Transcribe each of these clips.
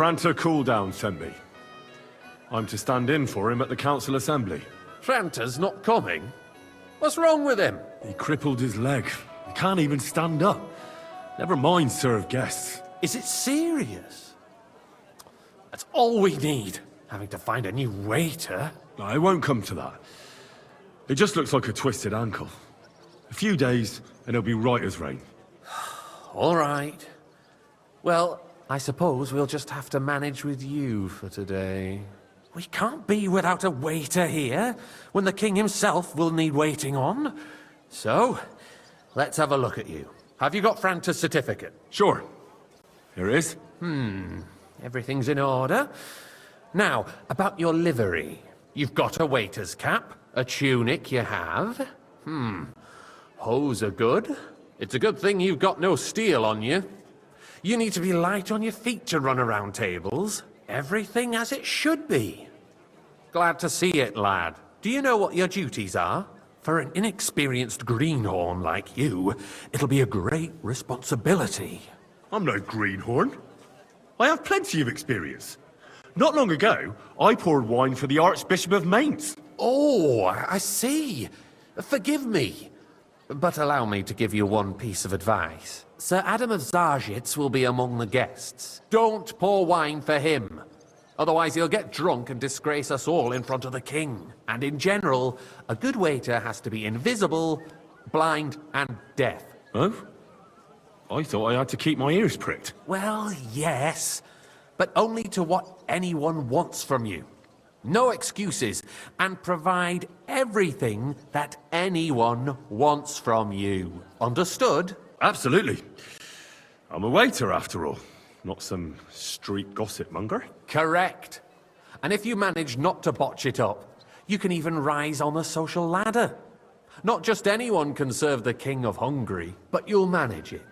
Franta Cooldown sent me. I'm to stand in for him at the council assembly. Franta's not coming? What's wrong with him? He crippled his leg. He can't even stand up. Never mind serve guests. Is it serious? That's all we need. Having to find a new waiter. No, it won't come to that. It just looks like a twisted ankle. A few days, and he'll be right as rain. All right. Well, I suppose we'll just have to manage with you for today. We can't be without a waiter here, when the king himself will need waiting on. So, let's have a look at you. Have you got Franta's certificate? Sure. Here it is. Everything's in order. Now, about your livery. You've got a waiter's cap, a tunic you have. Hose are good. It's a good thing you've got no steel on you. You need to be light on your feet to run around tables. Everything as it should be. Glad to see it, lad. Do you know what your duties are? For an inexperienced greenhorn like you, it'll be a great responsibility. I'm no greenhorn. I have plenty of experience. Not long ago, I poured wine for the Archbishop of Mainz. Oh, I see. Forgive me. But allow me to give you one piece of advice. Sir Adam of Zarjitz will be among the guests. Don't pour wine for him. Otherwise he'll get drunk and disgrace us all in front of the king. And in general, a good waiter has to be invisible, blind, and deaf. Oh? I thought I had to keep my ears pricked. Well, yes, but only to what anyone wants from you. No excuses, and provide everything that anyone wants from you. Understood? Absolutely. I'm a waiter, after all. Not some street gossip monger. Correct. And if you manage not to botch it up, you can even rise on the social ladder. Not just anyone can serve the King of Hungary, but you'll manage it.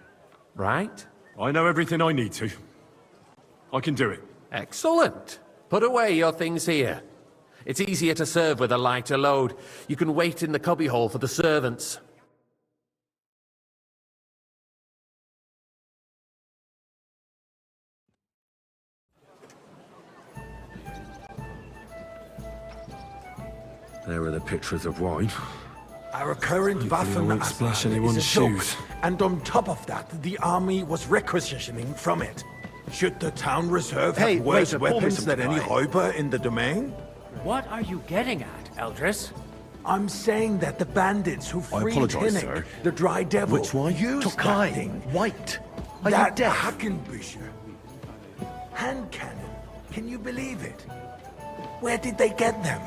Right? I know everything I need to. I can do it. Excellent. Put away your things here. It's easier to serve with a lighter load. You can wait in the cubbyhole for the servants. There are the pictures of wine. Our current Hopefully I won't splash anyone's is a joke. shoes. And on top of that, the army was requisitioning from it. Should the town reserve have worse waiter, pour me weapons some than any dry. Räuber in the domain? What are you getting at, Eldris? I'm saying that the bandits who freed apologize, Hinnick, sir. the Dry Devil, Which one? used that thing. White. Are you That deaf? Hackenbücher. Hand cannon. Can you believe it? Where did they get them?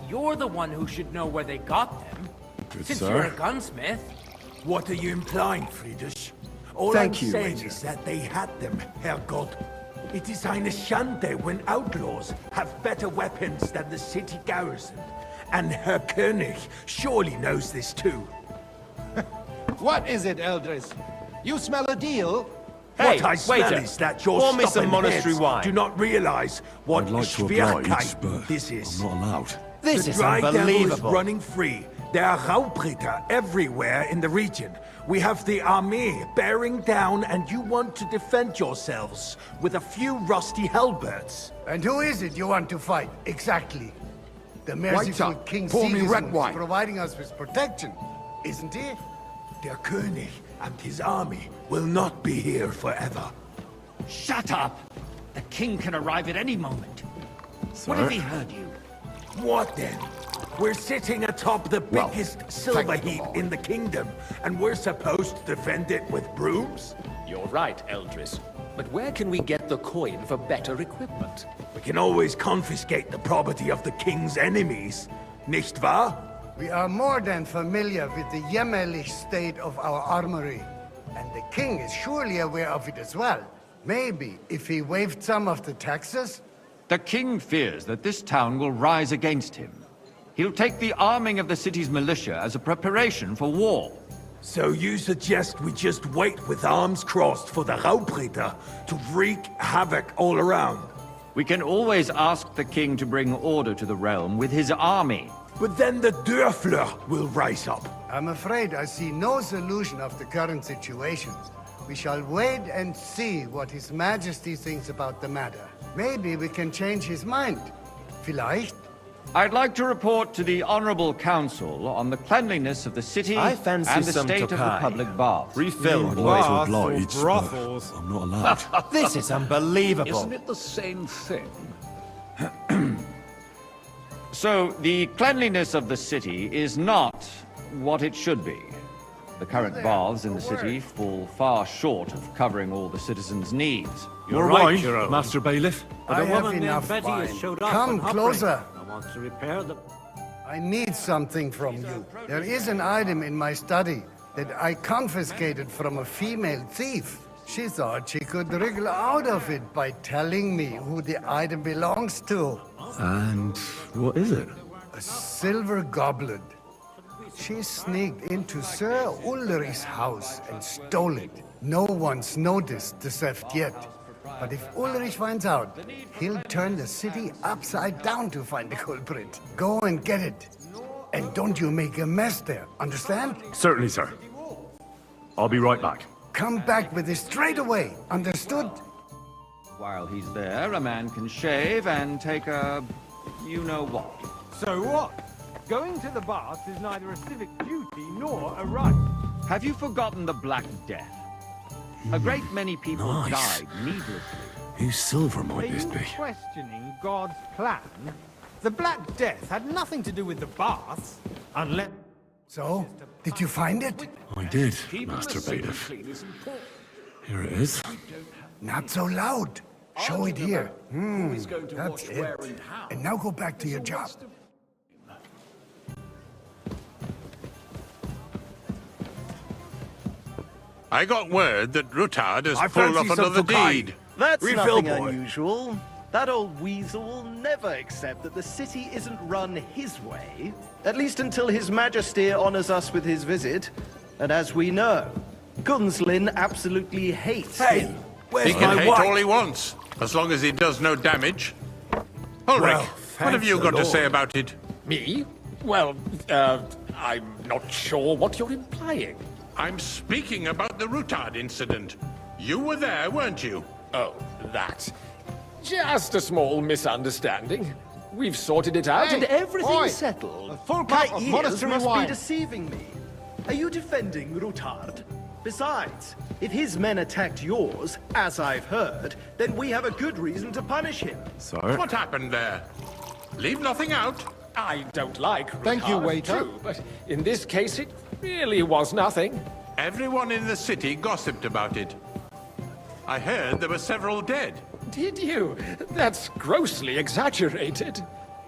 You're the one who should know where they got them. Good, Since sir. you're a gunsmith. What are you implying, Friedrich? All Thank I'm you, saying Waiter. is that they had them, Herrgott. It is eine Schande when outlaws have better weapons than the city garrison. And Herr König surely knows this too. What is it, Eldris? You smell a deal? What I smell waiter, is that your pour me some stubborn monastery heads wine. do not realize what I'd like to Schwierigkeit oblige, but this is. I'm not allowed. This The is Dry Devil is unbelievable. running free. There are Raubritter everywhere in the region. We have the army bearing down, and you want to defend yourselves with a few rusty halberds. And who is it you want to fight, exactly? The merciful up. King Pour me red Sigismund is wine. providing us with protection, isn't he? Der König and his army will not be here forever. Shut up! The king can arrive at any moment. What Sir? if he heard you? What then? We're sitting atop the biggest silver thank the heap Lord. in the kingdom, and we're supposed to defend it with brooms? You're right, Eldris. But where can we get the coin for better equipment? We can always confiscate the property of the king's enemies, nicht wahr? We are more than familiar with the jämmerlich state of our armory. And the king is surely aware of it as well. Maybe if he waived some of the taxes? The king fears that this town will rise against him. He'll take the arming of the city's militia as a preparation for war. So you suggest we just wait with arms crossed for the Raubritter to wreak havoc all around? We can always ask the king to bring order to the realm with his army. But then the Dörfler will rise up. I'm afraid I see no solution of the current situation. We shall wait and see what His Majesty thinks about the matter. Maybe we can change his mind. Vielleicht? I'd like to report to the Honorable Council on the cleanliness of the city I fancy and the some state of the Tokai. public baths. Refill, I'd boys. like to Baths or oblige, but brothels. I'm not allowed. This is unbelievable. Isn't it the same thing? So, the cleanliness of the city is not what it should be. The current baths in the city fall far short of covering all the citizens' needs. You're right, Master Bailiff. I have enough wine. Come closer. I want to repair the... I need something from you. There is an item in my study that I confiscated from a female thief. She thought she could wriggle out of it by telling me who the item belongs to. And what is it? A silver goblet. She sneaked into Sir Ulrich's house and stole it. No one's noticed the theft yet. But if Ulrich finds out, he'll turn the city upside down to find the culprit. Go and get it. And don't you make a mess there, understand? Certainly, sir. I'll be right back. Come back with it straight away, understood? While he's there, a man can shave and take a... you-know-what. So what? Going to the baths is neither a civic duty nor a right. Have you forgotten the Black Death? A great many people Nice. died needlessly. Whose silver Are might this you be? questioning God's plan? The Black Death had nothing to do with the baths, unless... So, did you find it? I did, Master Bailiff. Here it is. Not so loud. Show it here. That's it. And now go back to your job. I got word that Rutard has I pulled fancy off some another Tokai. deed. That's Refill, nothing boy. unusual. That old weasel will never accept that the city isn't run his way. At least until His Majesty honors us with his visit. And as we know, Gunslin absolutely hates him. Where's He can my hate wife? all he wants, as long as he does no damage. Ulrich, Well, what have you thanks got the to say Lord. about it? Me? Well, I'm not sure what you're implying. I'm speaking about the Rutard incident. You were there, weren't you? Oh, that. Just a small misunderstanding. We've sorted it out and everything's boy. settled. A full My cup of ears monastery must wine. be deceiving me. Are you defending Rutard? Besides, if his men attacked yours, as I've heard, then we have a good reason to punish him. Sir? What happened there? Leave nothing out. I don't like Thank you, Rutard, waiter. too, but in this case it really was nothing. Everyone in the city gossiped about it. I heard there were several dead. Did you? That's grossly exaggerated.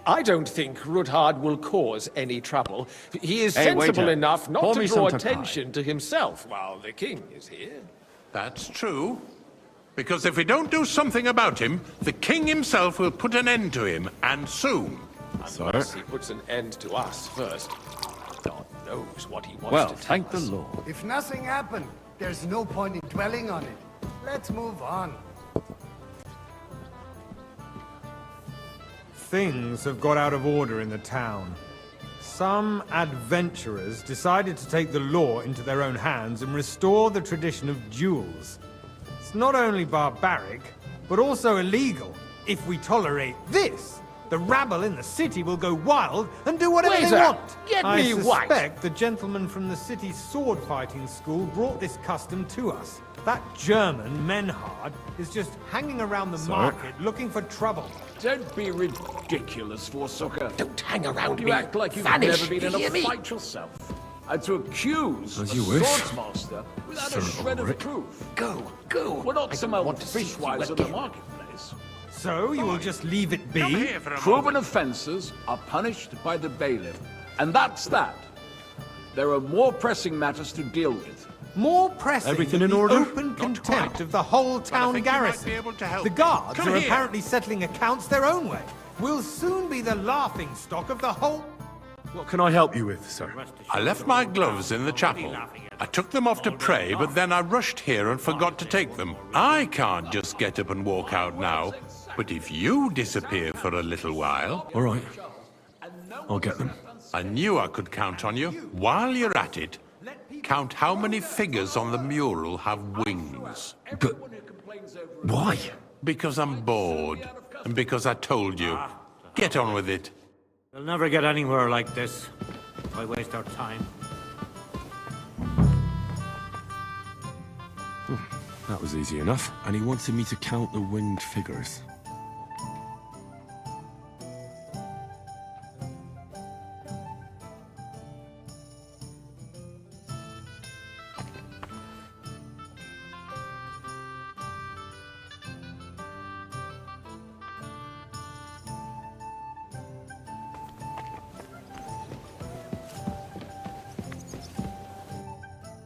I don't think Rutard will cause any trouble. He is Hey, sensible waiter. enough not Pour to me draw some Tokai. attention to himself while the king is here. That's true. Because if we don't do something about him, the king himself will put an end to him, and soon. Sir? Unless he puts an end to us first. God knows what he wants Well, to tell thank the us. Lord. If nothing happened, there's no point in dwelling on it. Let's move on. Things have got out of order in the town. Some adventurers decided to take the law into their own hands and restore the tradition of duels. It's not only barbaric, but also illegal. If we tolerate this, the rabble in the city will go wild and do whatever they Waiter, want. get I me white. suspect the gentleman from the city's sword fighting school brought this custom to us. That German, Menhard, is just hanging around the market looking for trouble. Don't be ridiculous, Forsucker. Don't hang around You me. act like you've Vanish, never been in you hear a me? fight yourself. And to accuse As a you wish, swordsmaster without a Sir shred of Ulrich. proof. Go. We're not I some don't old want to see you fishwives in the again. marketplace. So you will just leave it Come be? here for a Proven moment. offences are punished by the bailiff. And that's that. There are more pressing matters to deal with. More pressing Everything than in the order? open Not contempt quite. of the whole I town think you might garrison. be able to help The me. guards Come are here. apparently settling accounts their own way. We'll soon be the laughing stock of the whole... What can I help you with, sir? I left my gloves in the chapel. I took them off to pray, but then I rushed here and forgot to take them. I can't just get up and walk out now. But if you disappear for a little while, All right. I'll get them. I knew I could count on you. While you're at it, count how many figures on the mural have wings. But why? Because I'm bored. And because I told you. Get on with it. We'll never get anywhere like this. Why waste our time? That was easy enough. And he wanted me to count the winged figures.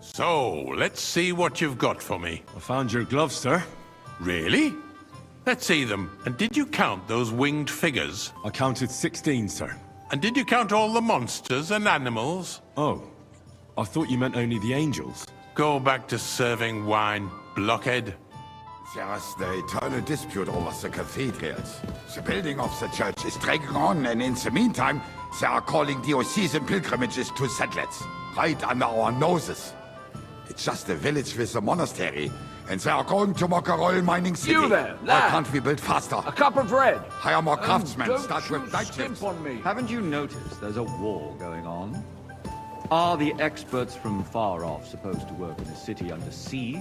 So, let's see what you've got for me. I found your gloves, sir. Really? Let's see them. And did you count those winged figures? I counted 16, sir. And did you count all the monsters and animals? Oh, I thought you meant only the angels. Go back to serving wine, blockhead. There's the eternal dispute over the cathedrals. The building of the church is dragging on, and in the meantime, they are calling diocesan pilgrimages to settlers, right under our noses. It's just a village with a monastery, and they are going to mock a royal mining city. You there, Why lad. can't we build faster? A cup of red. Hire more craftsmen, Don't start you with night skimp shifts. on me. Haven't you noticed there's a war going on? Are the experts from far off supposed to work in a city under siege?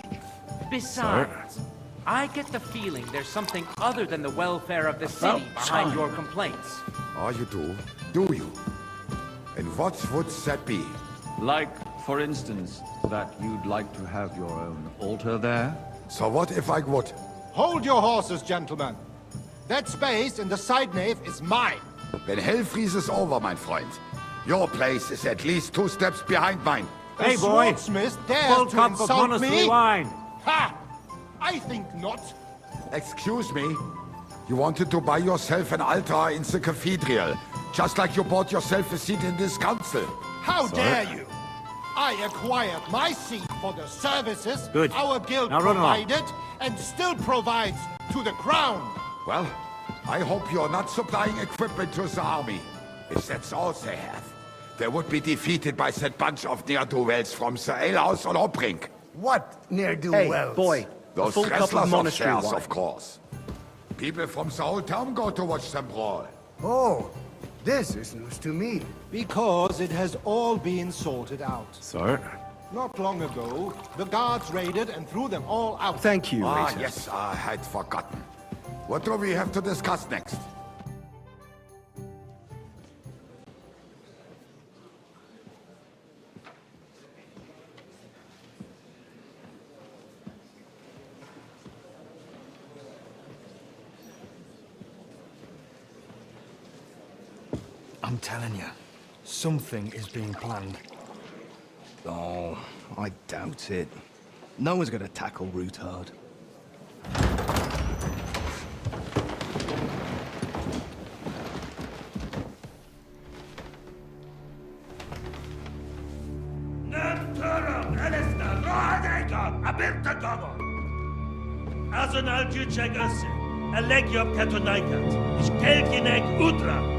Besides, I get the feeling there's something other than the welfare of the city behind your complaints. Oh, you do? Do you? And what would that be? Like, for instance, that you'd like to have your own altar there? So what if I would? Hold your horses, gentlemen. That space in the side nave is mine. When hell freezes over, my friend, your place is at least 2 steps behind mine. Hey, The boy! swordsmith dares Full to cup of insult monastery me? wine! Ha! I think not. Excuse me? You wanted to buy yourself an altar in the cathedral, just like you bought yourself a seat in this council. How dare you? I acquired my seat for the services Good. our guild Now run along. provided and still provides to the crown. Well, I hope you're not supplying equipment to the army. If that's all they have, they would be defeated by that bunch of ne'er-do-wells from the alehouse on Obrink. What ne'er-do-wells? Hey, boy. Those full cup of wrestlers of monastery theirs, wine. of course. People from the whole town go to watch them brawl. Oh, this is news to me. Because it has all been sorted out. Sir? Not long ago, the guards raided and threw them all out. Thank you, Ah, waiter. yes, I had forgotten. What do we have to discuss next? I'm telling you, something is being planned. Oh, I doubt it. No one's gonna tackle Ruthard. Azonal Gyurcsák össze! A legjobb katonákat, és kelkinek útra!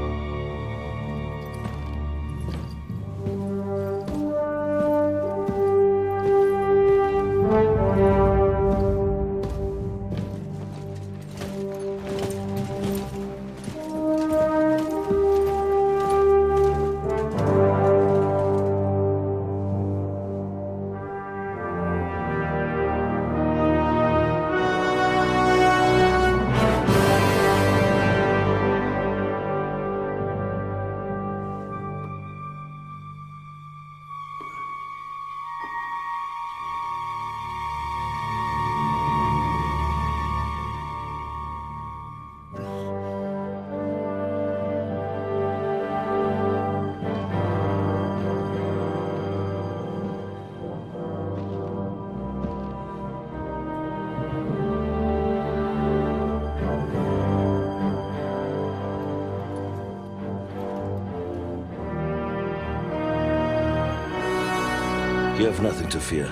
You have nothing to fear.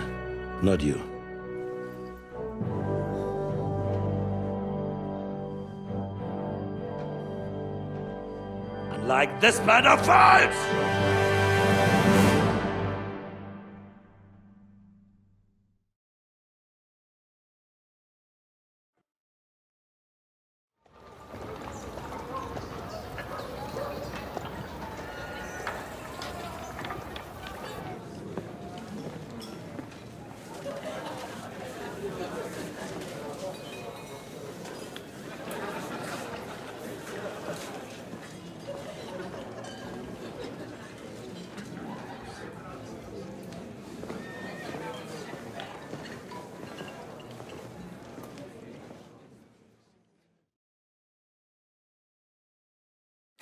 Not you. Like this man of falls!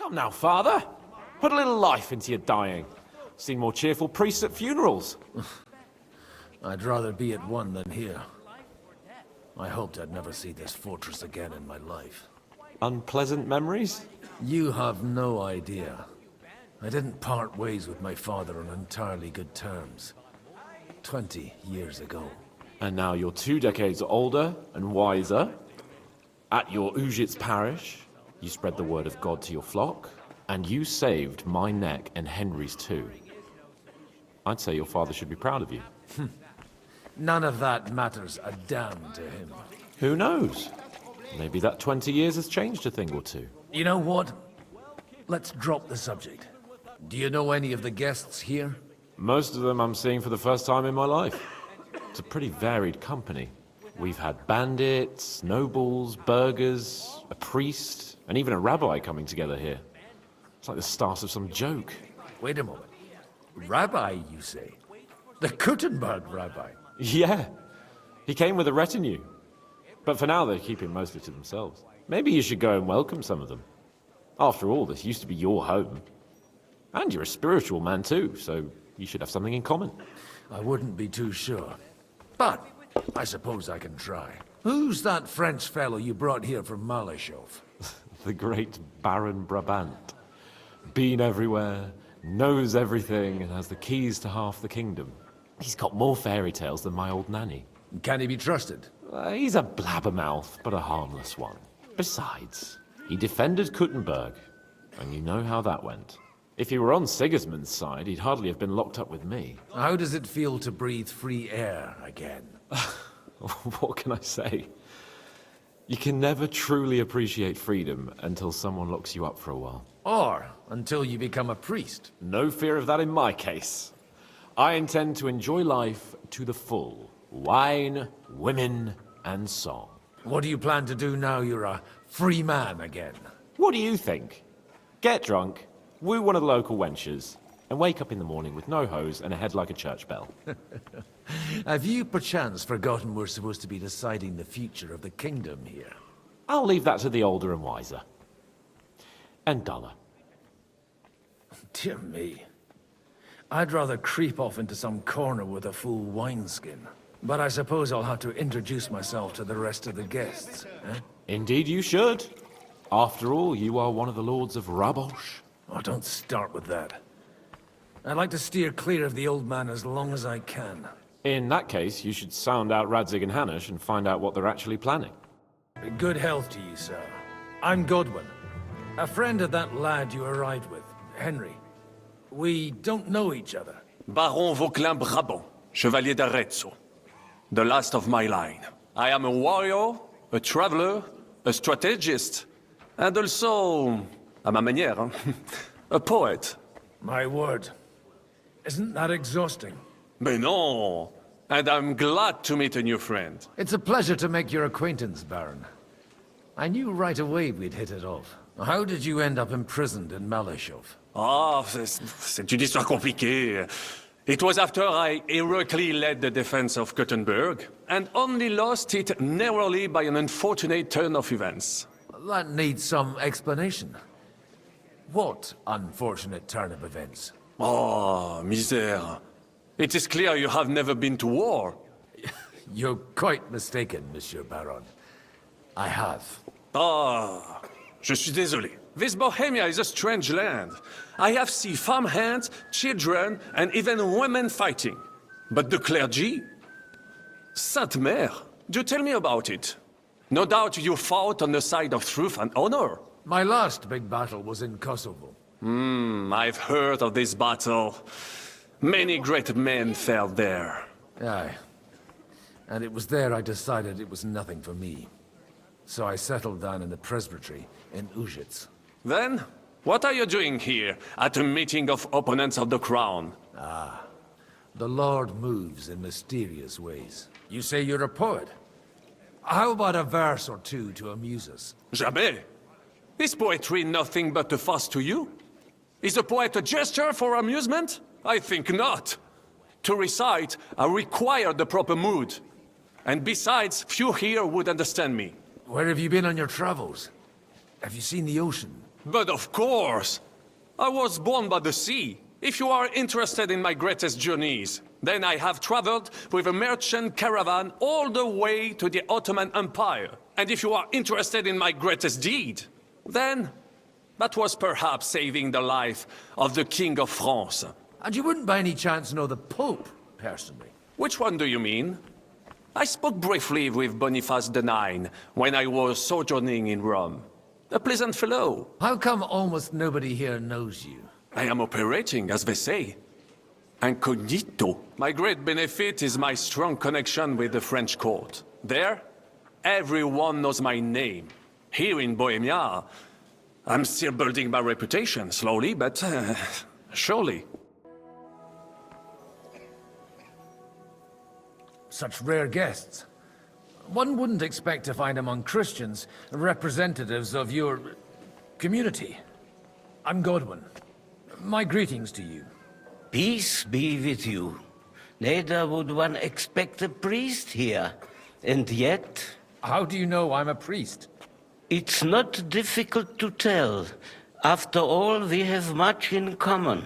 Come now, Father. Put a little life into your dying. Seen more cheerful priests at funerals. I'd rather be at one than here. I hoped I'd never see this fortress again in my life. Unpleasant memories? You have no idea. I didn't part ways with my father on entirely good terms. 20 years ago. And now you're 2 decades older and wiser. At your Ujit's parish, you spread the word of God to your flock, and you saved my neck and Henry's too. I'd say your father should be proud of you. None of that matters a damn to him. Who knows? Maybe that 20 years has changed a thing or two. You know what? Let's drop the subject. Do you know any of the guests here? Most of them I'm seeing for the first time in my life. It's a pretty varied company. We've had bandits, nobles, burghers, a priest, and even a rabbi coming together here. It's like the start of some joke. Wait a moment. Rabbi, you say? The Kuttenberg rabbi? Yeah. He came with a retinue. But for now, they're keeping mostly to themselves. Maybe you should go and welcome some of them. After all, this used to be your home. And you're a spiritual man too, so you should have something in common. I wouldn't be too sure. But I suppose I can try. Who's that French fellow you brought here from Malashov? The great Baron Brabant. Been everywhere, knows everything, and has the keys to half the kingdom. He's got more fairy tales than my old nanny. Can he be trusted? He's a blabbermouth, but a harmless one. Besides, he defended Kuttenberg, and you know how that went. If he were on Sigismund's side, he'd hardly have been locked up with me. How does it feel to breathe free air again? What can I say? You can never truly appreciate freedom until someone locks you up for a while. Or until you become a priest. No fear of that in my case. I intend to enjoy life to the full. Wine, women, and song. What do you plan to do now you're a free man again? What do you think? Get drunk, woo one of the local wenches, and wake up in the morning with no hose and a head like a church bell. Have you perchance forgotten we're supposed to be deciding the future of the kingdom here? I'll leave that to the older and wiser. And duller. Dear me. I'd rather creep off into some corner with a full wineskin. But I suppose I'll have to introduce myself to the rest of the guests, eh? Indeed you should. After all, you are one of the lords of Rabosh. Oh, don't start with that. I'd like to steer clear of the old man as long as I can. In that case, you should sound out Radzig and Hanush and find out what they're actually planning. Good health to you, sir. I'm Godwin. A friend of that lad you arrived with, Henry. We don't know each other. Baron Vauquelin Brabant, Chevalier d'Arezzo. The last of my line. I am a warrior, a traveler, a strategist, and also, à ma manière, a poet. My word. Isn't that exhausting? Mais non! And I'm glad to meet a new friend. It's a pleasure to make your acquaintance, Baron. I knew right away we'd hit it off. How did you end up imprisoned in Malashov? Ah, c'est une histoire compliquée. It was after I heroically led the defense of Kuttenberg, and only lost it narrowly by an unfortunate turn of events. That needs some explanation. What unfortunate turn of events? Oh, misère. It is clear you have never been to war. You're quite mistaken, Monsieur Baron. I have. Ah, je suis désolé. This Bohemia is a strange land. I have seen farmhands, children, and even women fighting. But the clergy? Sainte Mère, do tell me about it. No doubt you fought on the side of truth and honor. My last big battle was in Kosovo. I've heard of this battle. Many great men fell there. Aye. And it was there I decided it was nothing for me. So I settled down in the presbytery in Ujits. Then, what are you doing here, at a meeting of opponents of the crown? Ah, the Lord moves in mysterious ways. You say you're a poet? How about a verse or two to amuse us? Jamais. Is poetry nothing but a fuss to you? Is a poet a gesture for amusement? I think not. To recite, I require the proper mood. And besides, few here would understand me. Where have you been on your travels? Have you seen the ocean? But of course! I was born by the sea. If you are interested in my greatest journeys, then I have traveled with a merchant caravan all the way to the Ottoman Empire. And if you are interested in my greatest deed, then that was perhaps saving the life of the King of France. And you wouldn't by any chance know the Pope, personally? Which one do you mean? I spoke briefly with Boniface IX when I was sojourning in Rome. A pleasant fellow. How come almost nobody here knows you? I am operating, as they say. Incognito. My great benefit is my strong connection with the French court. There, everyone knows my name. Here in Bohemia, I'm still building my reputation, slowly, but surely. Such rare guests. One wouldn't expect to find among Christians representatives of your community. I'm Godwin. My greetings to you. Peace be with you. Neither would one expect a priest here. And yet... How do you know I'm a priest? It's not difficult to tell. After all, we have much in common.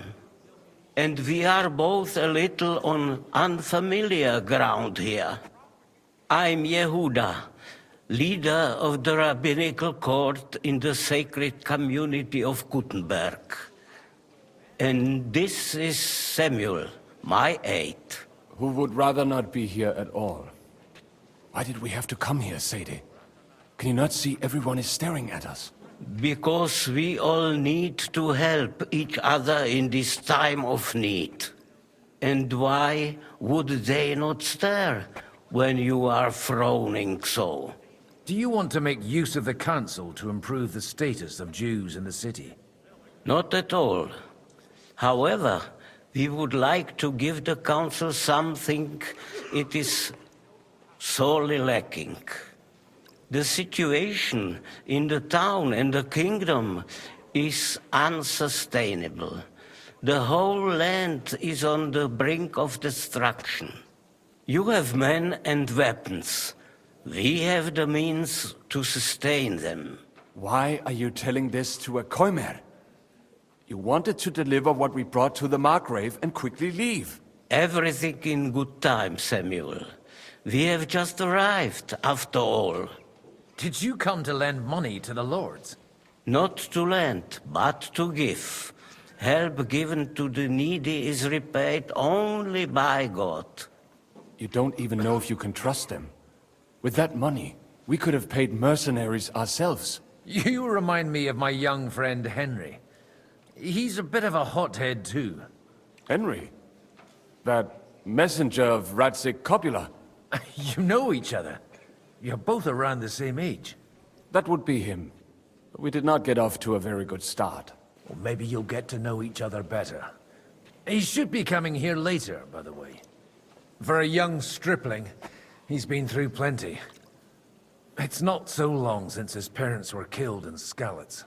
And we are both a little on unfamiliar ground here. I'm Yehuda, leader of the rabbinical court in the sacred community of Gutenberg. And this is Samuel, my aide. Who would rather not be here at all. Why did we have to come here, Sadie? Can you not see everyone is staring at us? Because we all need to help each other in this time of need. And why would they not stare when you are frowning so? Do you want to make use of the council to improve the status of Jews in the city? Not at all. However, we would like to give the council something it is sorely lacking. The situation in the town and the kingdom is unsustainable. The whole land is on the brink of destruction. You have men and weapons. We have the means to sustain them. Why are you telling this to a Koimer? You wanted to deliver what we brought to the Margrave and quickly leave. Everything in good time, Samuel. We have just arrived, after all. Did you come to lend money to the lords? Not to lend, but to give. Help given to the needy is repaid only by God. You don't even know if you can trust them. With that money, we could have paid mercenaries ourselves. You remind me of my young friend Henry. He's a bit of a hothead too. Henry? That messenger of Radzik Copula? You know each other. You're both around the same age. That would be him. We did not get off to a very good start. Well, maybe you'll get to know each other better. He should be coming here later, by the way. For a young stripling, he's been through plenty. It's not so long since his parents were killed in Skalitz.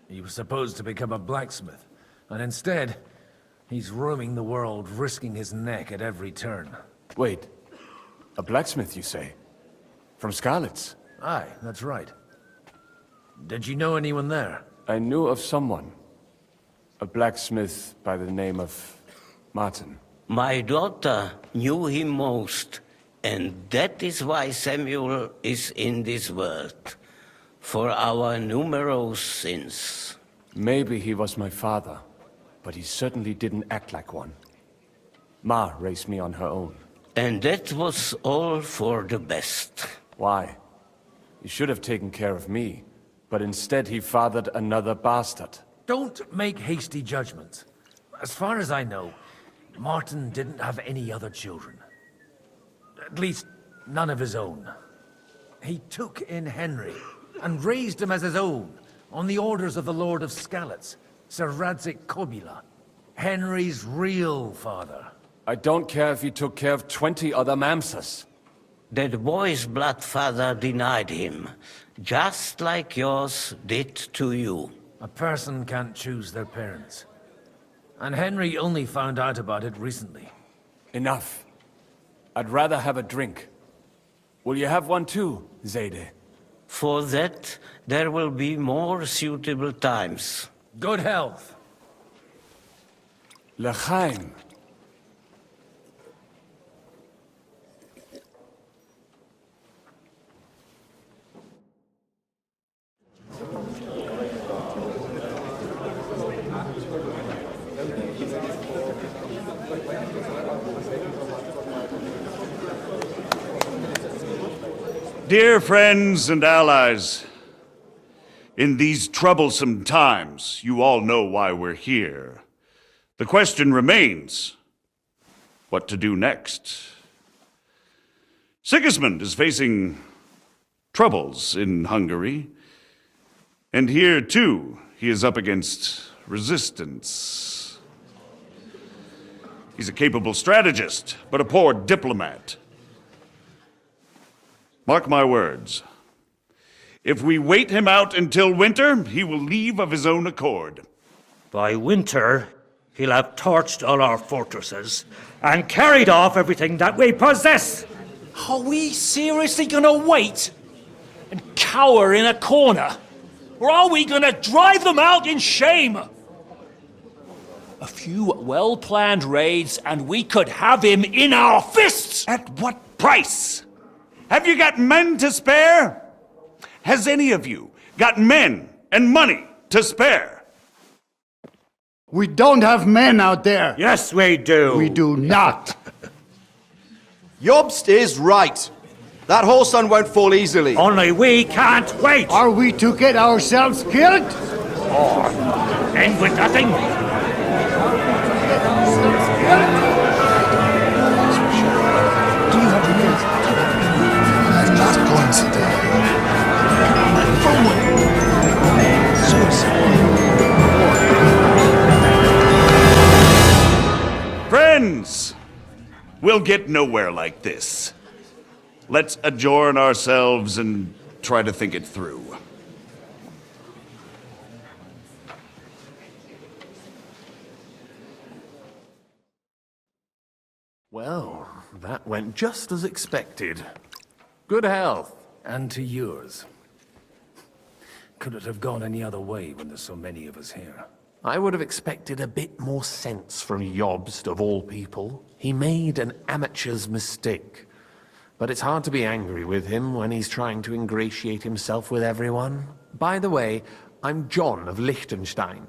He was supposed to become a blacksmith, and instead, he's roaming the world, risking his neck at every turn. Wait, a blacksmith, you say? From Skalitz? Aye, that's right. Did you know anyone there? I knew of someone. A blacksmith by the name of Martin. My daughter knew him most, and that is why Samuel is in this world. For our numerous sins. Maybe he was my father, but he certainly didn't act like one. Ma raised me on her own. And that was all for the best. Why? He should have taken care of me, but instead he fathered another bastard. Don't make hasty judgments. As far as I know, Martin didn't have any other children. At least, none of his own. He took in Henry, and raised him as his own, on the orders of the Lord of Skalitz, Sir Radzik Kobila, Henry's real father. I don't care if he took care of 20 other Mamsas. That boy's blood father denied him, just like yours did to you. A person can't choose their parents. And Henry only found out about it recently. Enough. I'd rather have a drink. Will you have one too, Zayde? For that, there will be more suitable times. Good health. L'chaim. Dear friends and allies, in these troublesome times, you all know why we're here. The question remains, what to do next? Sigismund is facing troubles in Hungary, and here, too, he is up against resistance. He's a capable strategist, but a poor diplomat. Mark my words. If we wait him out until winter, he will leave of his own accord. By winter, he'll have torched all our fortresses and carried off everything that we possess. Are we seriously gonna wait and cower in a corner? Or are we gonna drive them out in shame? A few well-planned raids and we could have him in our fists! At what price? Have you got men to spare? Has any of you got men and money to spare? We don't have men out there. Yes, we do. We do not. Jobst is right. That whole sun won't fall easily. Only we can't wait. Are we to get ourselves killed? Or end with nothing? Friends, we'll get nowhere like this. Let's adjourn ourselves and try to think it through. Well, that went just as expected. Good health. And to yours. Could it have gone any other way when there's so many of us here? I would have expected a bit more sense from Jobst, of all people. He made an amateur's mistake. But it's hard to be angry with him when he's trying to ingratiate himself with everyone. By the way, I'm John of Liechtenstein.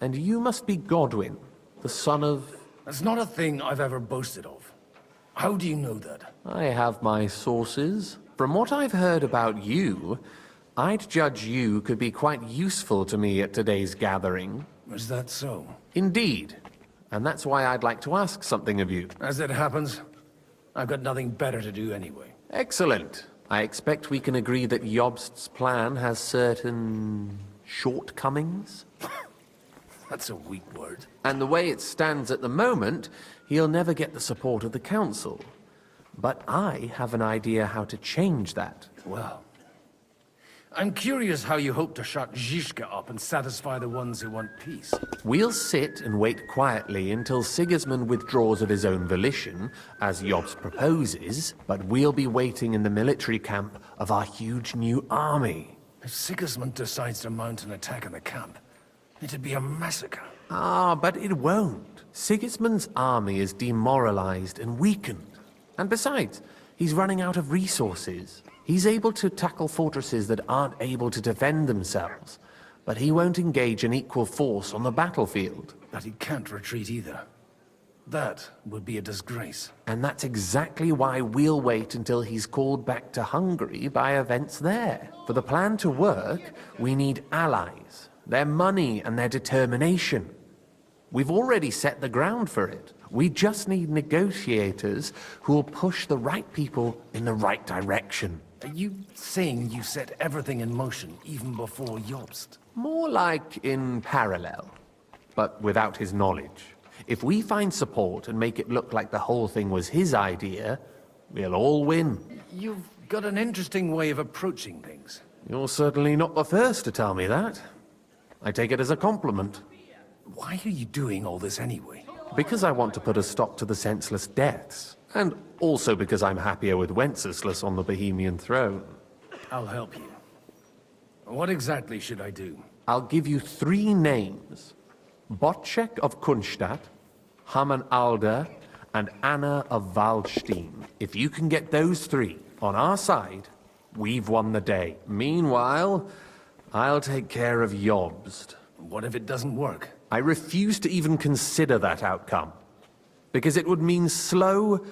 And you must be Godwin, the son of... That's not a thing I've ever boasted of. How do you know that? I have my sources. From what I've heard about you, I'd judge you could be quite useful to me at today's gathering. Is that so? Indeed. And that's why I'd like to ask something of you. As it happens, I've got nothing better to do anyway. Excellent. I expect we can agree that Jobst's plan has certain shortcomings? That's a weak word. And the way it stands at the moment, he'll never get the support of the council. But I have an idea how to change that. Well, I'm curious how you hope to shut Zizka up and satisfy the ones who want peace. We'll sit and wait quietly until Sigismund withdraws of his own volition, as Jobst proposes, but we'll be waiting in the military camp of our huge new army. If Sigismund decides to mount an attack on the camp, it'd be a massacre. Ah, but it won't. Sigismund's army is demoralized and weakened. And besides, he's running out of resources. He's able to tackle fortresses that aren't able to defend themselves, but he won't engage in equal force on the battlefield. But he can't retreat either. That would be a disgrace. And that's exactly why we'll wait until he's called back to Hungary by events there. For the plan to work, we need allies, their money and their determination. We've already set the ground for it. We just need negotiators who will push the right people in the right direction. Are you saying you set everything in motion even before Jobst? More like in parallel, but without his knowledge. If we find support and make it look like the whole thing was his idea, we'll all win. You've got an interesting way of approaching things. You're certainly not the first to tell me that. I take it as a compliment. Why are you doing all this anyway? Because I want to put a stop to the senseless deaths. And also because I'm happier with Wenceslas on the Bohemian throne. I'll help you. What exactly should I do? I'll give you 3 names. Botchek of Kunstadt, Haman Alder, and Anna of Waldstein. If you can get those 3 on our side, we've won the day. Meanwhile, I'll take care of Jobst. What if it doesn't work? I refuse to even consider that outcome, because it would mean slow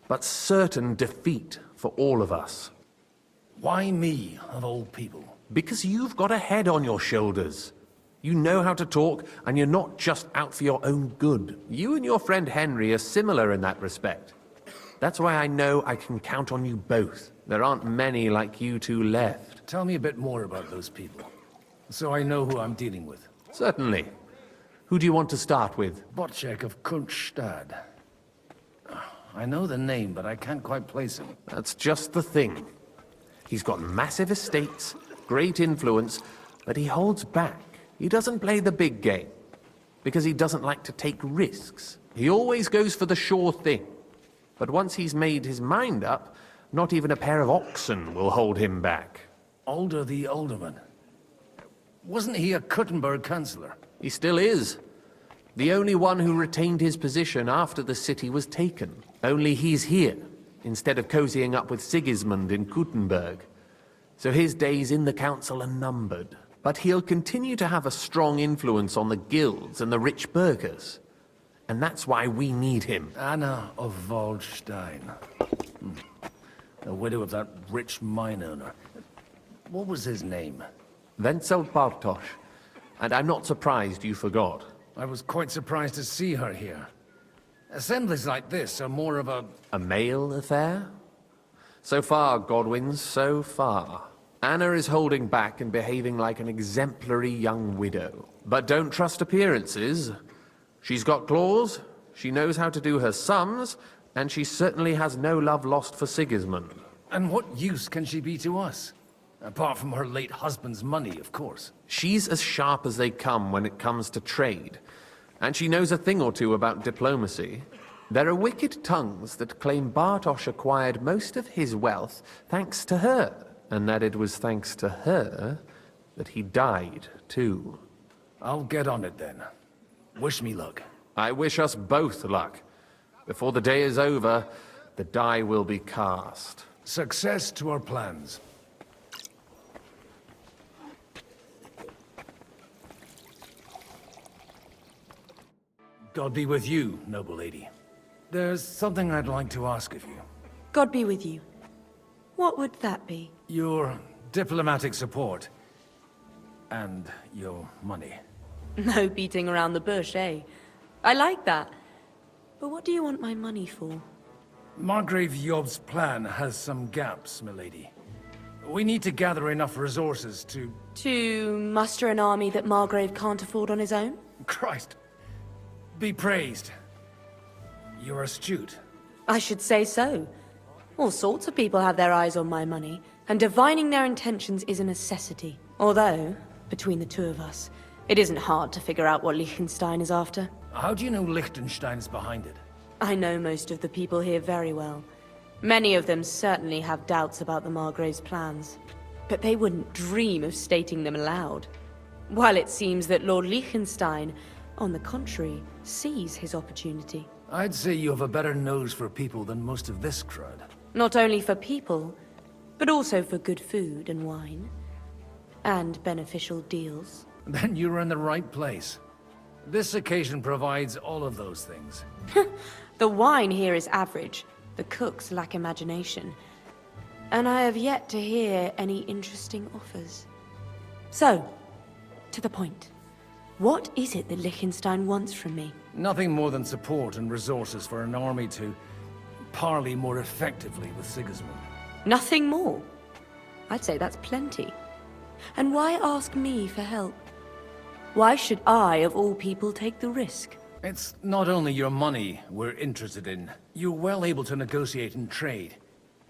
but certain defeat for all of us. Why me, of all people? Because you've got a head on your shoulders. You know how to talk, and you're not just out for your own good. You and your friend Henry are similar in that respect. That's why I know I can count on you both. There aren't many like you two left. Tell me a bit more about those people, so I know who I'm dealing with. Certainly. Who do you want to start with? Botchek of Kunststadt. I know the name, but I can't quite place him. That's just the thing. He's got massive estates, great influence, but he holds back. He doesn't play the big game, because he doesn't like to take risks. He always goes for the sure thing. But once he's made his mind up, not even a pair of oxen will hold him back. Alder the Alderman. Wasn't he a Kuttenberg councillor? He still is. The only one who retained his position after the city was taken. Only he's here, instead of cozying up with Sigismund in Kuttenberg. So his days in the council are numbered. But he'll continue to have a strong influence on the guilds and the rich burghers. And that's why we need him. Anna of Waldstein. The widow of that rich mine owner. What was his name? Wenzel Bartosz. And I'm not surprised you forgot. I was quite surprised to see her here. Assemblies like this are more of a... A male affair? So far, Godwins, so far. Anna is holding back and behaving like an exemplary young widow. But don't trust appearances. She's got claws, she knows how to do her sums, and she certainly has no love lost for Sigismund. And what use can she be to us? Apart from her late husband's money, of course. She's as sharp as they come when it comes to trade. And she knows a thing or two about diplomacy. There are wicked tongues that claim Bartosz acquired most of his wealth thanks to her, and that it was thanks to her that he died, too. I'll get on it then. Wish me luck. I wish us both luck. Before the day is over, the die will be cast. Success to our plans. God be with you, noble lady. There's something I'd like to ask of you. God be with you. What would that be? Your diplomatic support. And your money. No beating around the bush, eh? I like that. But what do you want my money for? Margrave Job's plan has some gaps, milady. We need to gather enough resources to... To muster an army that Margrave can't afford on his own? Christ. Be praised. You're astute. I should say so. All sorts of people have their eyes on my money, and divining their intentions is a necessity. Although, between the two of us, it isn't hard to figure out what Liechtenstein is after. How do you know Liechtenstein's behind it? I know most of the people here very well. Many of them certainly have doubts about the Margrave's plans, but they wouldn't dream of stating them aloud. While it seems that Lord Liechtenstein, on the contrary, sees his opportunity. I'd say you have a better nose for people than most of this crowd. Not only for people, but also for good food and wine. And beneficial deals. Then you're in the right place. This occasion provides all of those things. The wine here is average. The cooks lack imagination. And I have yet to hear any interesting offers. So, to the point. What is it that Liechtenstein wants from me? Nothing more than support and resources for an army to parley more effectively with Sigismund. Nothing more? I'd say that's plenty. And why ask me for help? Why should I, of all people, take the risk? It's not only your money we're interested in. You're well able to negotiate and trade.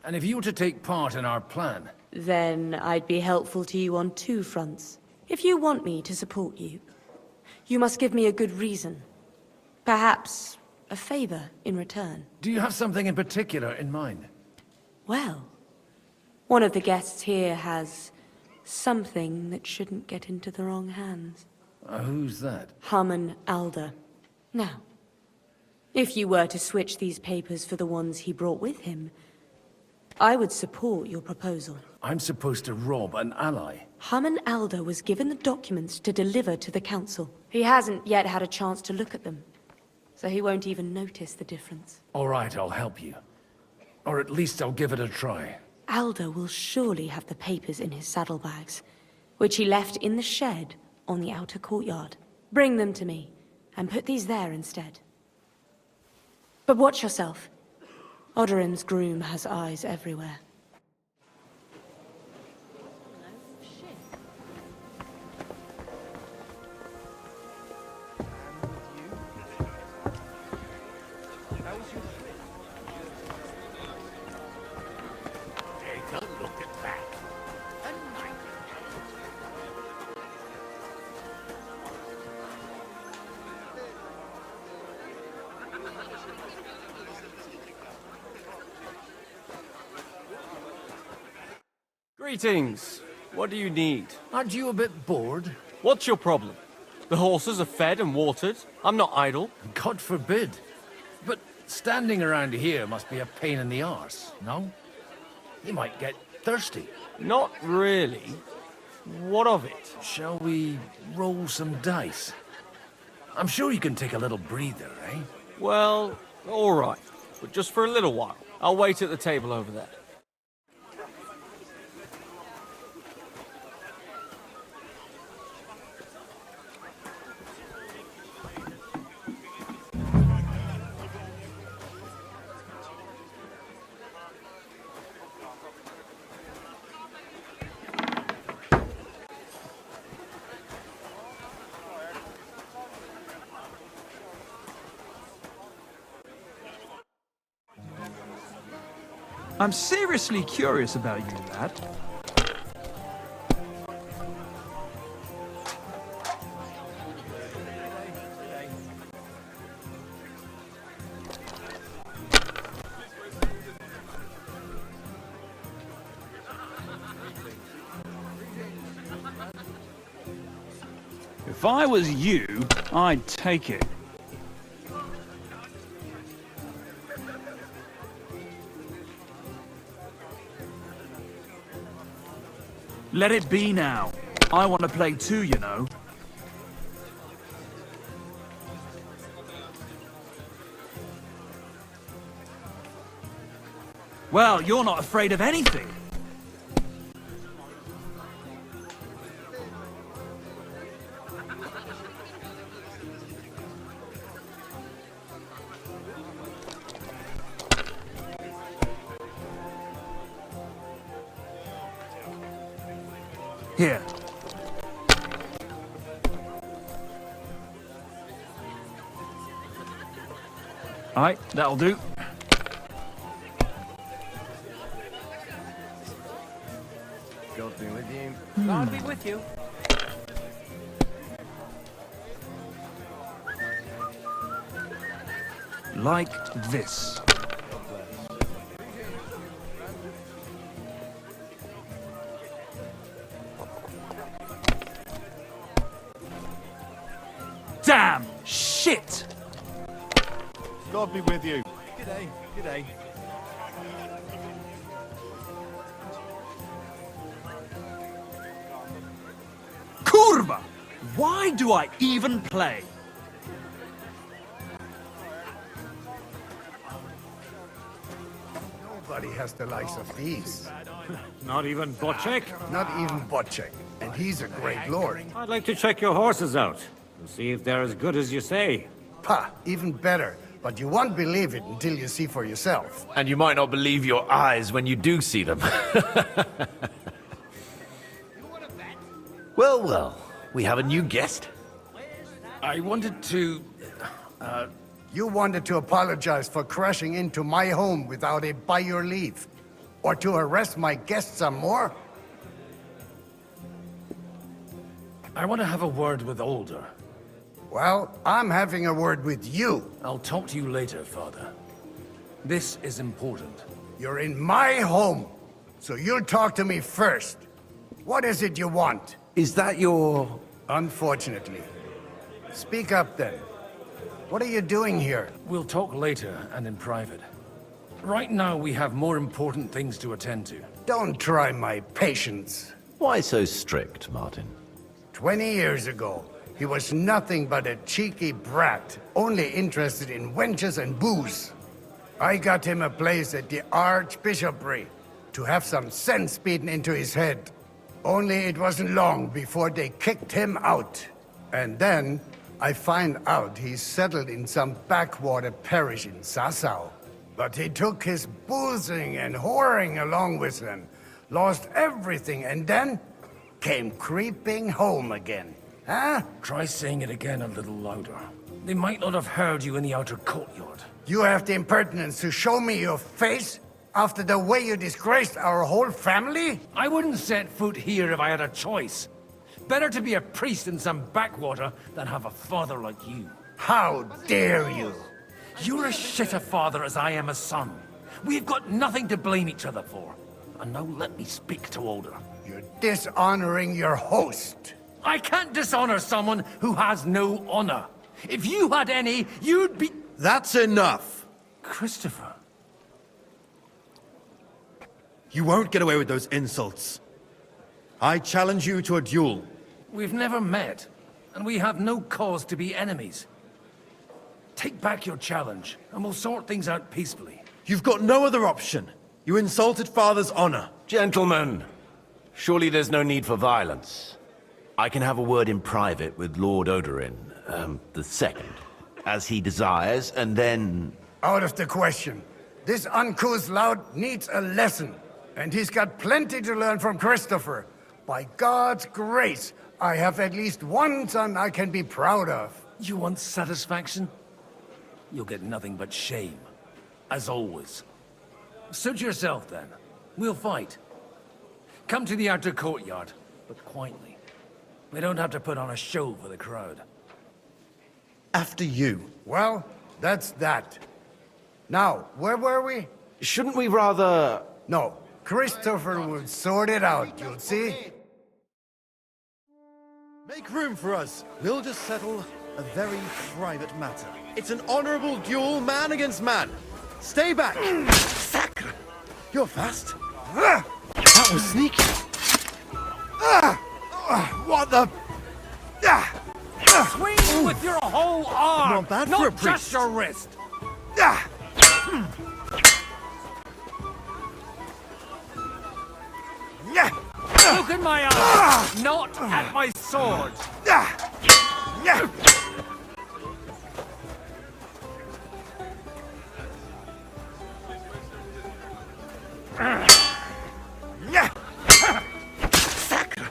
And if you were to take part in our plan... Then I'd be helpful to you on 2 fronts. If you want me to support you, you must give me a good reason. Perhaps a favor in return. Do you have something in particular in mind? Well, one of the guests here has something that shouldn't get into the wrong hands. Who's that? Haman Alder. Now, if you were to switch these papers for the ones he brought with him, I would support your proposal. I'm supposed to rob an ally. Haman Alder was given the documents to deliver to the council. He hasn't yet had a chance to look at them, so he won't even notice the difference. All right, I'll help you. Or at least I'll give it a try. Alder will surely have the papers in his saddlebags, which he left in the shed on the outer courtyard. Bring them to me, and put these there instead. But watch yourself. Odorim's groom has eyes everywhere. Greetings. What do you need? Aren't you a bit bored? What's your problem? The horses are fed and watered. I'm not idle. God forbid. But standing around here must be a pain in the arse, no? You might get thirsty. Not really. What of it? Shall we roll some dice? I'm sure you can take a little breather, eh? Well, all right. But just for a little while. I'll wait at the table over there. I'm seriously curious about you, lad. If I was you, I'd take it. Let it be now. I want to play too, you know. Well, you're not afraid of anything. Here. All right, that'll do. God be with you. God be with you. Like this. Damn! Shit! God be with you. G'day, g'day. Kurva! Why do I even play? Nobody has the likes of these. Not even Bocek? Not even Bocek. And he's a great lord. I'd like to check your horses out and see if they're as good as you say. Pah, even better. But you won't believe it until you see for yourself. And you might not believe your eyes when you do see them. Well, well, we have a new guest. I wanted to... You wanted to apologize for crashing into my home without it by your leave. Or to harass my guests some more? I want to have a word with Alder. Well, I'm having a word with you. I'll talk to you later, Father. This is important. You're in my home, so you'll talk to me first. What is it you want? Is that your... Unfortunately. Speak up then. What are you doing here? We'll talk later and in private. Right now we have more important things to attend to. Don't try my patience. Why so strict, Martin? 20 years ago, he was nothing but a cheeky brat, only interested in wenches and booze. I got him a place at the Archbishopric to have some sense beaten into his head. Only it wasn't long before they kicked him out. And then I find out he's settled in some backwater parish in Sassau. But he took his boozing and whoring along with him, lost everything, and then came creeping home again. Huh? Try saying it again a little louder. They might not have heard you in the outer courtyard. You have the impertinence to show me your face after the way you disgraced our whole family? I wouldn't set foot here if I had a choice. Better to be a priest in some backwater than have a father like you. How dare you? You're as shit a father as I am a son. We've got nothing to blame each other for. And now let me speak to Older. You're dishonoring your host. I can't dishonor someone who has no honor. If you had any, you'd be... That's enough! Christopher. You won't get away with those insults. I challenge you to a duel. We've never met, and we have no cause to be enemies. Take back your challenge, and we'll sort things out peacefully. You've got no other option. You insulted Father's honor. Gentlemen, surely there's no need for violence. I can have a word in private with Lord Odorin, the second, as he desires, and then... Out of the question. This uncouth lout needs a lesson, and he's got plenty to learn from Christopher. By God's grace, I have at least one son I can be proud of. You want satisfaction? You'll get nothing but shame, as always. Suit yourself, then. We'll fight. Come to the outer courtyard, but quietly. We don't have to put on a show for the crowd. After you. Well, that's that. Now, where were we? Shouldn't we rather... No, Christopher will sort it out, you'll see. Make room for us. We'll just settle a very private matter. It's an honorable duel, man against man. Stay back! Sacre! You're fast. That was sneaky. What the... Swing with your whole arm! Not bad for a priest. Not just your wrist! Look in my eyes, not at my sword! Sacre!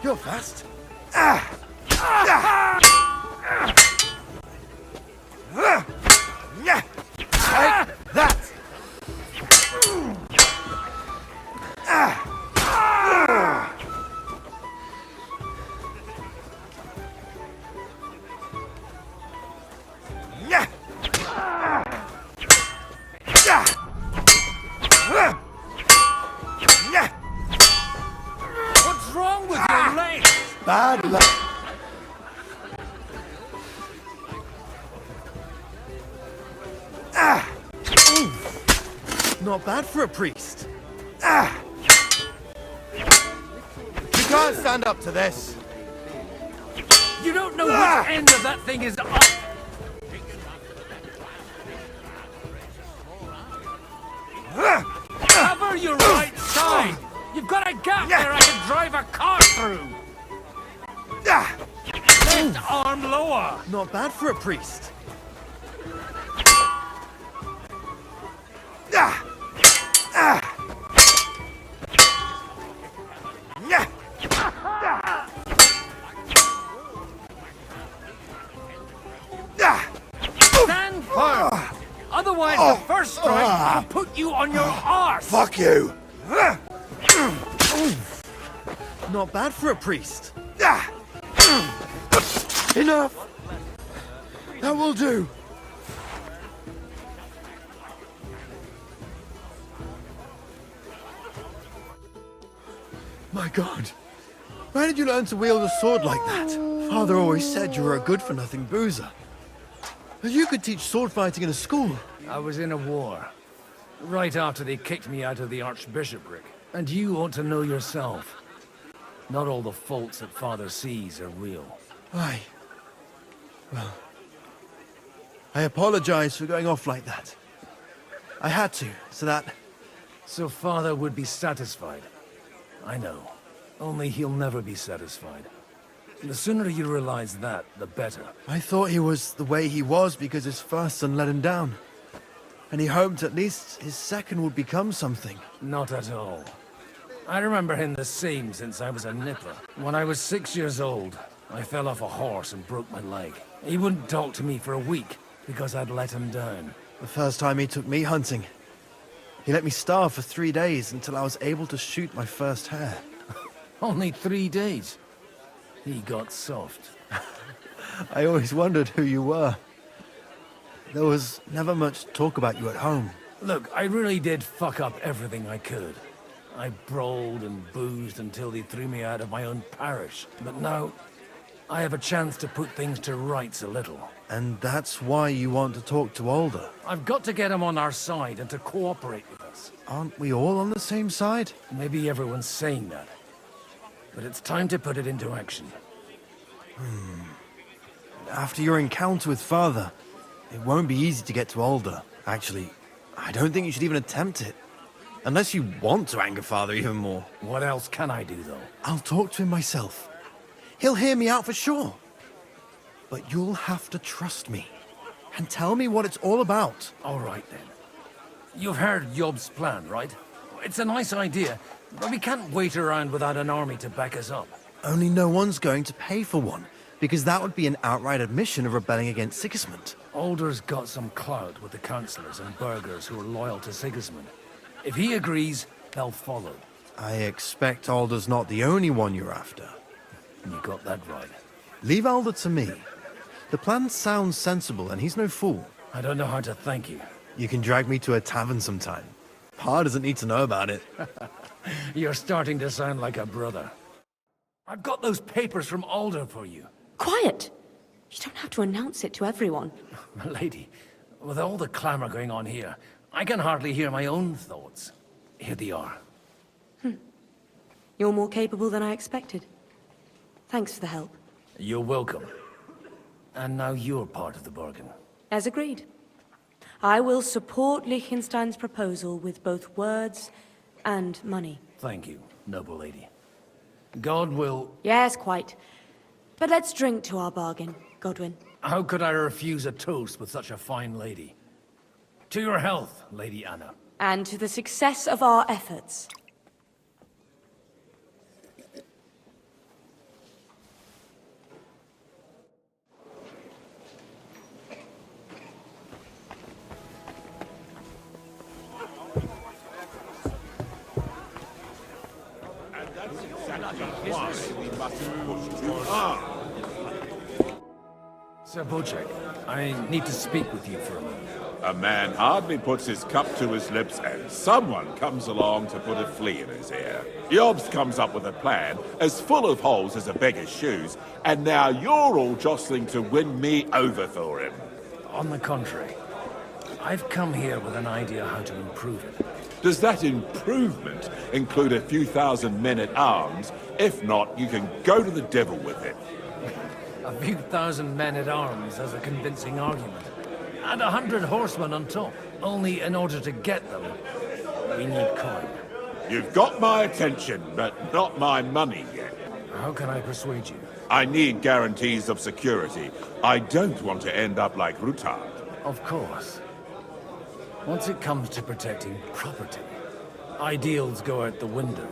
You're fast. Like that! What's wrong with your legs? Bad luck. Not bad for a priest. You can't stand up to this. You don't know which end of that thing is up! Cover your right side! You've got a gap there I can drive a car through! Left arm lower! Not bad for a priest. Stand firm! Otherwise the first strike will put you on your arse! Fuck you! Not bad for a priest. Enough! That will do. My God. Where did you learn to wield a sword like that? Father always said you were a good-for-nothing boozer. But you could teach sword fighting in a school. I was in a war. Right after they kicked me out of the archbishopric. And you ought to know yourself. Not all the faults that Father sees are real. Aye. Well, I apologize for going off like that. I had to, so that... So Father would be satisfied. I know. Only he'll never be satisfied. The sooner you realize that, the better. I thought he was the way he was because his first son let him down. And he hoped at least his second would become something. Not at all. I remember him the same since I was a nipper. When I was 6 years old, I fell off a horse and broke my leg. He wouldn't talk to me for a week because I'd let him down. The first time he took me hunting, he let me starve for 3 days until I was able to shoot my first hare. Only 3 days? He got soft. I always wondered who you were. There was never much talk about you at home. Look, I really did fuck up everything I could. I brawled and boozed until they threw me out of my own parish. But now, I have a chance to put things to rights a little. And that's why you want to talk to Alder? I've got to get him on our side and to cooperate with us. Aren't we all on the same side? Maybe everyone's saying that. But it's time to put it into action. After your encounter with Father, it won't be easy to get to Alder. Actually, I don't think you should even attempt it. Unless you want to anger Father even more. What else can I do, though? I'll talk to him myself. He'll hear me out for sure. But you'll have to trust me. And tell me what it's all about. All right, then. You've heard Yob's plan, right? It's a nice idea, but we can't wait around without an army to back us up. Only no one's going to pay for one, because that would be an outright admission of rebelling against Sigismund. Alder's got some clout with the councillors and burghers who are loyal to Sigismund. If he agrees, they'll follow. I expect Alder's not the only one you're after. You got that right. Leave Alder to me. The plan sounds sensible, and he's no fool. I don't know how to thank you. You can drag me to a tavern sometime. Pa doesn't need to know about it. You're starting to sound like a brother. I've got those papers from Alder for you. Quiet! You don't have to announce it to everyone. Lady, with all the clamor going on here, I can hardly hear my own thoughts. Here they are. You're more capable than I expected. Thanks for the help. You're welcome. And now you're part of the bargain. As agreed. I will support Liechtenstein's proposal with both words and money. Thank you, noble lady. God will... Yes, quite. But let's drink to our bargain, Godwin. How could I refuse a toast with such a fine lady? To your health, Lady Anna. And to the success of our efforts. Sir Bocek, I need to speak with you for a moment. A man hardly puts his cup to his lips and someone comes along to put a flea in his ear. Yobs comes up with a plan as full of holes as a beggar's shoes, and now you're all jostling to win me over for him. On the contrary, I've come here with an idea how to improve it. Does that improvement include a few thousand men-at-arms? If not, you can go to the devil with it. A few thousand men-at-arms as a convincing argument. And 100 horsemen on top. Only in order to get them, we need coin. You've got my attention, but not my money yet. How can I persuade you? I need guarantees of security. I don't want to end up like Rutard. Of course. Once it comes to protecting property, ideals go out the window.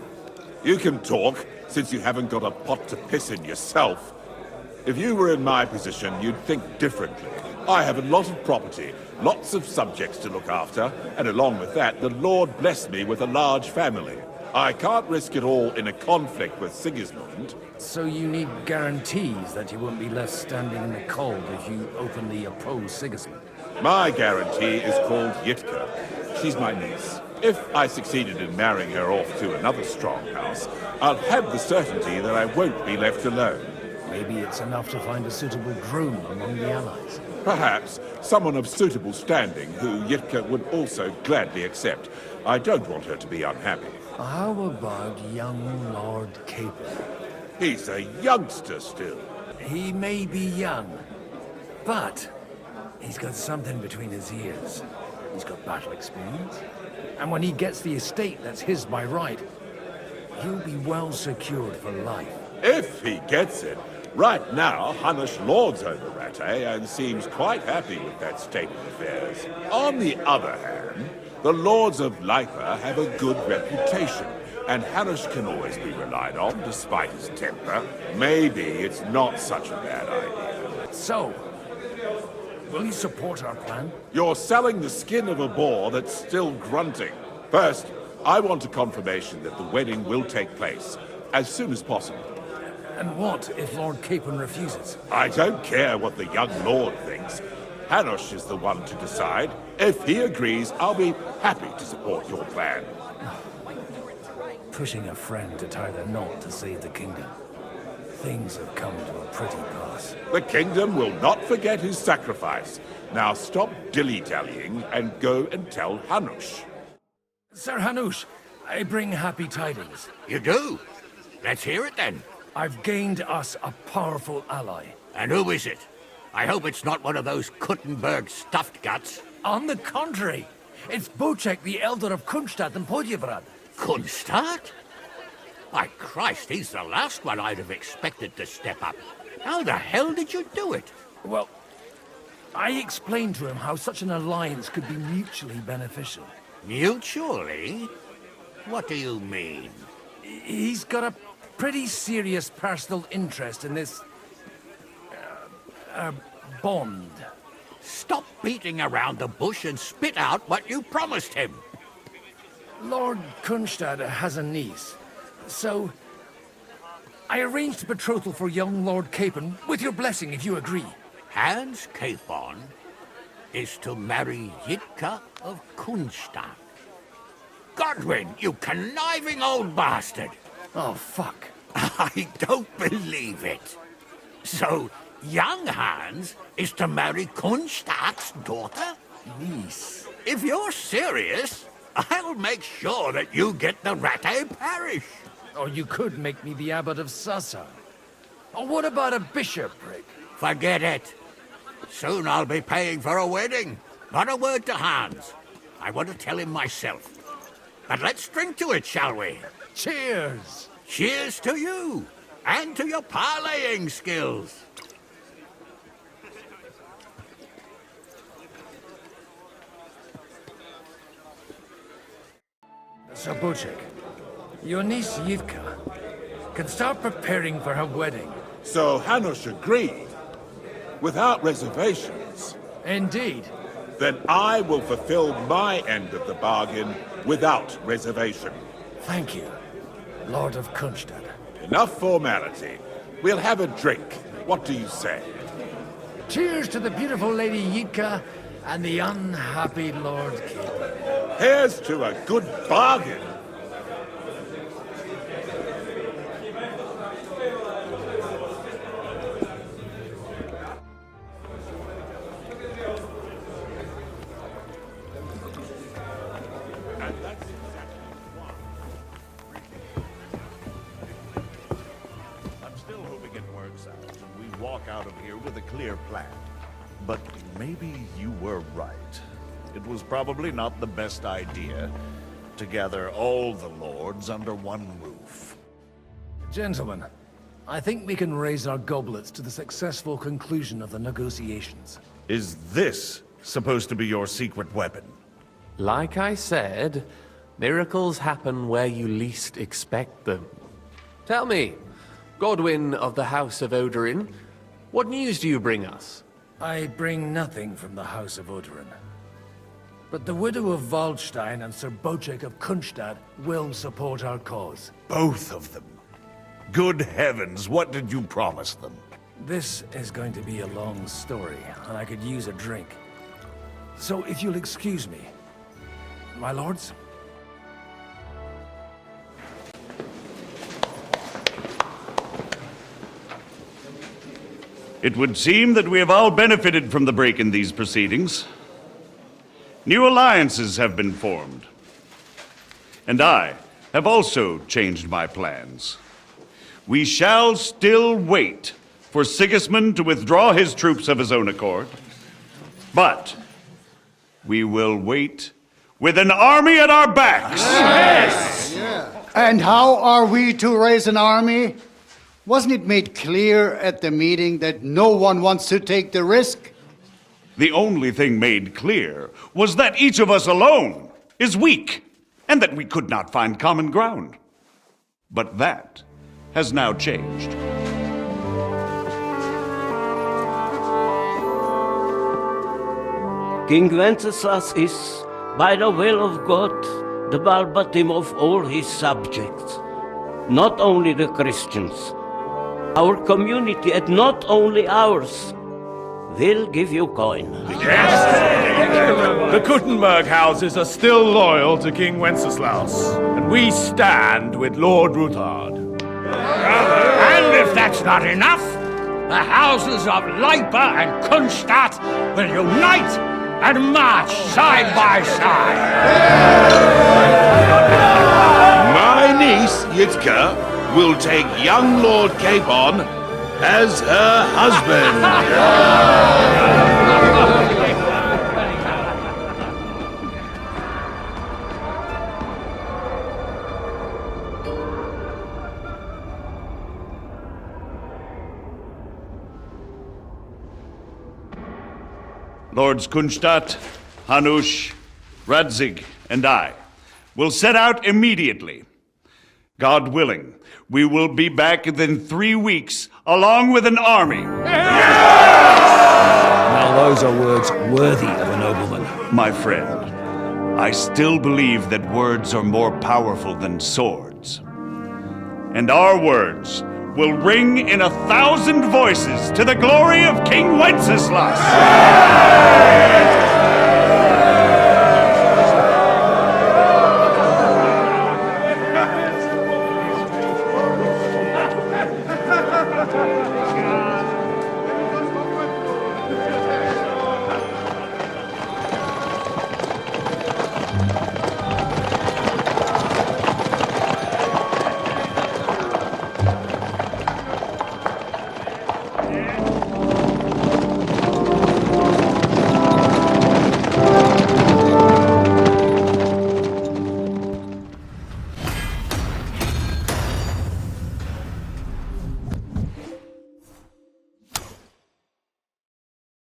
You can talk, since you haven't got a pot to piss in yourself. If you were in my position, you'd think differently. I have a lot of property, lots of subjects to look after, and along with that, the Lord blessed me with a large family. I can't risk it all in a conflict with Sigismund. So you need guarantees that you won't be left standing in the cold if you openly oppose Sigismund? My guarantee is called Yitka. She's my niece. If I succeeded in marrying her off to another strong house, I'll have the certainty that I won't be left alone. Maybe it's enough to find a suitable groom among the allies. Perhaps someone of suitable standing who Yitka would also gladly accept. I don't want her to be unhappy. How about young Lord Capon? He's a youngster still. He may be young, but he's got something between his ears. He's got battle experience. And when he gets the estate that's his by right, he'll be well secured for life. If he gets it. Right now, Hanush lords over Rattay and seems quite happy with that state of affairs. On the other hand, the lords of Lipa have a good reputation, and Hanush can always be relied on despite his temper. Maybe it's not such a bad idea. So, will you support our plan? You're selling the skin of a boar that's still grunting. First, I want a confirmation that the wedding will take place as soon as possible. And what if Lord Capon refuses? I don't care what the young lord thinks. Hanush is the one to decide. If he agrees, I'll be happy to support your plan. Pushing a friend to tie the knot to save the kingdom. Things have come to a pretty pass. The kingdom will not forget his sacrifice. Now stop dilly-dallying and go and tell Hanush. Sir Hanush, I bring happy tidings. You do? Let's hear it then. I've gained us a powerful ally. And who is it? I hope it's not one of those Kuttenberg stuffed guts. On the contrary, it's Bocek, the Elder of Kunstadt and Podjevrad. Kunstadt? By Christ, he's the last one I'd have expected to step up. How the hell did you do it? Well, I explained to him how such an alliance could be mutually beneficial. Mutually? What do you mean? He's got a pretty serious personal interest in this... bond. Stop beating around the bush and spit out what you promised him. Lord Kunstad has a niece, so I arranged a betrothal for young Lord Capon, with your blessing if you agree. Hans Capon is to marry Yitka of Kunstadt. Godwin, you conniving old bastard! Oh, fuck. I don't believe it. So, young Hans is to marry Kunstadt's daughter? Niece. If you're serious, I'll make sure that you get the Rattay parish. Or you could make me the abbot of Sassa. Or what about a bishopric? Forget it. Soon I'll be paying for a wedding. Not a word to Hans. I want to tell him myself. But let's drink to it, shall we? Cheers! Cheers to you, and to your parleying skills. Sir Bocek, your niece Yitka can start preparing for her wedding. So Hanush agreed, without reservations. Indeed. Then I will fulfill my end of the bargain without reservation. Thank you, Lord of Kunstad. Enough formality. We'll have a drink. What do you say? Cheers to the beautiful Lady Yitka and the unhappy Lord Capon. Here's to a good bargain. Out of here with a clear plan. But maybe you were right. It was probably not the best idea to gather all the lords under one roof. Gentlemen, I think we can raise our goblets to the successful conclusion of the negotiations. Is this supposed to be your secret weapon? Like I said, miracles happen where you least expect them. Tell me, Godwin of the House of Odorin, what news do you bring us? I bring nothing from the House of Odorin. But the widow of Waldstein and Sir Bocek of Kunstad will support our cause. Both of them? Good heavens, what did you promise them? This is going to be a long story, and I could use a drink. So if you'll excuse me, my lords, It would seem that we have all benefited from the break in these proceedings. New alliances have been formed. And I have also changed my plans. We shall still wait for Sigismund to withdraw his troops of his own accord, but we will wait with an army at our backs. Yes! And how are we to raise an army? Wasn't it made clear at the meeting that no one wants to take the risk? The only thing made clear was that each of us alone is weak, and that we could not find common ground. But that has now changed. King Wenceslas is, by the will of God, the Balbatim of all his subjects. Not only the Christians, our community, and not only ours, will give you coin. The Kuttenberg houses are still loyal to King Wenceslaus, and we stand with Lord Ruthard. And if that's not enough, the houses of Leipa and Kunstadt will unite and march side by side. My niece, Yitka, will take young Lord Capon as her husband. Lords Kunstadt, Hanush, Radzig, and I will set out immediately. God willing, we will be back within 3 weeks, along with an army. Now those are words worthy of a nobleman. My friend, I still believe that words are more powerful than swords. And our words will ring in 1,000 voices to the glory of King Wenceslas!